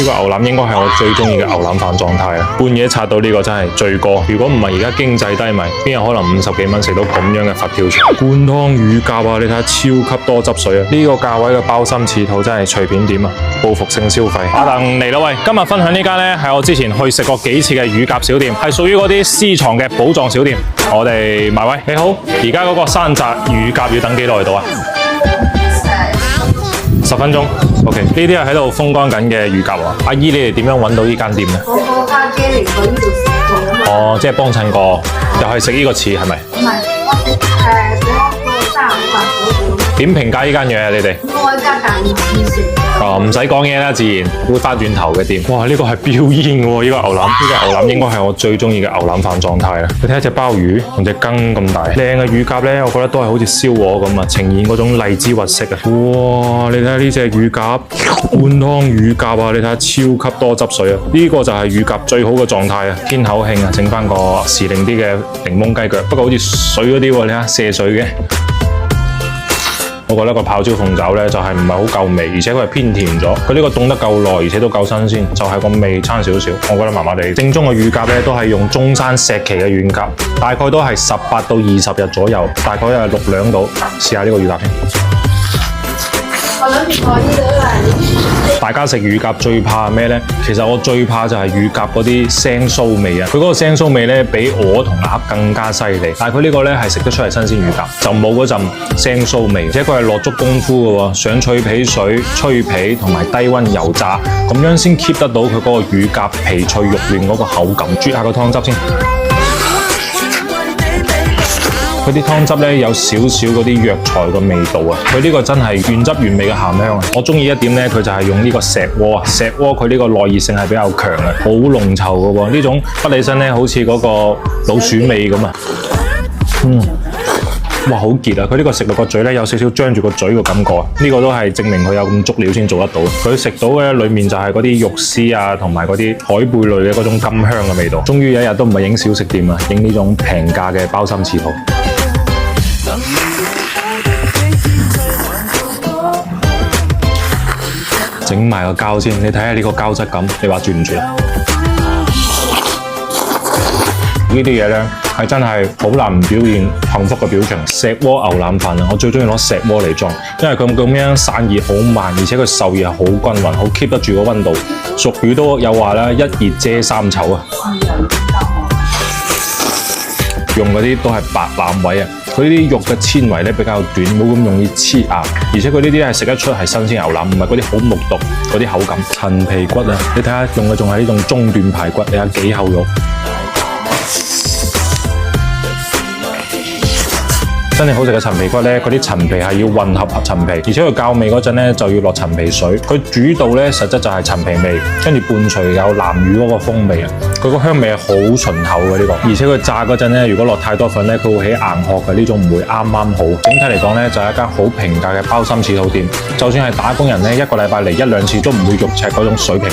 個牛腩應該係我最中意嘅牛腩飯狀態啊！半夜刷到呢個真係罪過。如果唔係而家經濟低迷，邊有可能50幾蚊食到咁樣嘅佛跳牆？灌湯乳鴿啊，你睇下超級多汁水啊！呢個價位嘅鮑參翅肚真係隨便點啊！報復性消費。阿鄧嚟啦喂！今日分享呢間呢係我之前去食過幾次嘅乳鴿小店，係屬於嗰啲私藏嘅寶藏小店。我哋埋位，你好，而家嗰個山寨乳鴿要等幾耐到啊？10分鐘 ，OK。呢啲係喺度風乾緊嘅乳鴿啊！阿姨，你哋點樣揾到呢間店呢？我家姐嚟過呢度食過啊嘛。哦，即係幫襯過，又係食呢個翅係咪？唔係，我食嗰個350塊嗰個。點評價呢間嘢啊？你哋？我加大意思。哦，唔使講嘢啦，自然會翻轉頭嘅店。哇，呢個係飆煙嘅喎，呢個牛腩，呢個牛腩應該係我最中意嘅牛腩飯狀態啦。你睇下隻鮑魚同隻羹咁大，靚嘅乳鴿咧，我覺得都係好似燒鵝咁啊，呈現嗰種荔枝核色啊。哇，你睇下呢隻乳鴿，灌湯乳鴿啊，你睇下超級多汁水啊。呢個就係乳鴿最好嘅狀態啊，天口慶啊，整翻個時令啲嘅檸檬雞腳，不過好似水嗰啲喎，你睇下瀉水嘅。我覺得個泡椒鳳爪呢就係唔係好夠味，而且佢係偏甜咗。佢呢個凍得夠耐，而且都夠新鮮，就係個味差少少。我覺得麻麻地。正宗嘅乳鴿呢都係用中山石岐嘅軟鴿，大概都係18到20日左右，大概係6兩度。試下呢個乳鴿先。我諗住坐呢度啦。大家食乳鴿最怕咩呢？其實我最怕就係乳鴿嗰啲腥臊味啊！佢嗰個腥臊味呢，比鵝同鴨更加犀利。但係佢呢個呢係食得出係新鮮乳鴿，就冇嗰陣腥臊味，而且佢係落足功夫嘅喎，上脆皮水、吹皮同埋低溫油炸，咁樣先 keep 得到佢嗰個乳鴿皮脆肉嫩嗰個口感。啜下個湯汁先。佢啲湯汁咧有少少嗰啲藥材嘅味道啊！佢呢個真係原汁原味嘅鹹香啊！我中意一點咧，佢就係用呢個石鍋啊！石鍋佢呢個耐熱性係比較強嘅，好濃稠嘅喎。呢種滗起身咧，好似嗰個老鼠尾咁啊！哇，好傑啊！佢呢個食落個嘴咧，有少少張住個嘴嘅感覺啊！呢個都係證明佢有咁足料先做得到。佢食到嘅裡面就係嗰啲肉絲啊，同埋嗰啲海貝類嘅嗰種甘香嘅味道。終於有一日都唔係影小食店啊，影呢種平價嘅鮑參翅肚。整埋個膠先，你睇下呢個膠質感，你話絕唔絕啊？呢啲嘢呢，係真係好難唔表現幸福嘅表情。石鍋牛腩飯啊，我最中意攞石鍋嚟裝，因為佢咁樣散熱好慢，而且佢受熱係好均勻，好 keep 得住個溫度。俗語都有話啦，一熱遮3醜啊！用嗰啲都係白腩位啊，佢呢啲肉嘅纖維咧比較短，冇咁容易黐牙，而且佢呢啲係食得出係新鮮牛腩，唔係嗰啲好木獨嗰啲口感。陳皮骨啊，你睇下用嘅仲係呢種中段排骨，你睇幾厚肉。真係好食嘅陳皮骨呢，嗰啲陳皮係要混合陳皮，而且佢校味嗰陣呢就要落陳皮水。佢煮到呢實質就係陳皮味，跟住伴隨有南乳嗰個風味啊。佢個香味係好醇厚嘅呢個，而且佢炸嗰陣呢，如果落太多粉呢，佢會起硬殼嘅，呢種唔會啱啱好。整體嚟講呢，就係一間好平價嘅鮑參翅肚店。就算係打工人呢，1個禮拜嚟1、2次都唔會肉赤嗰種水平。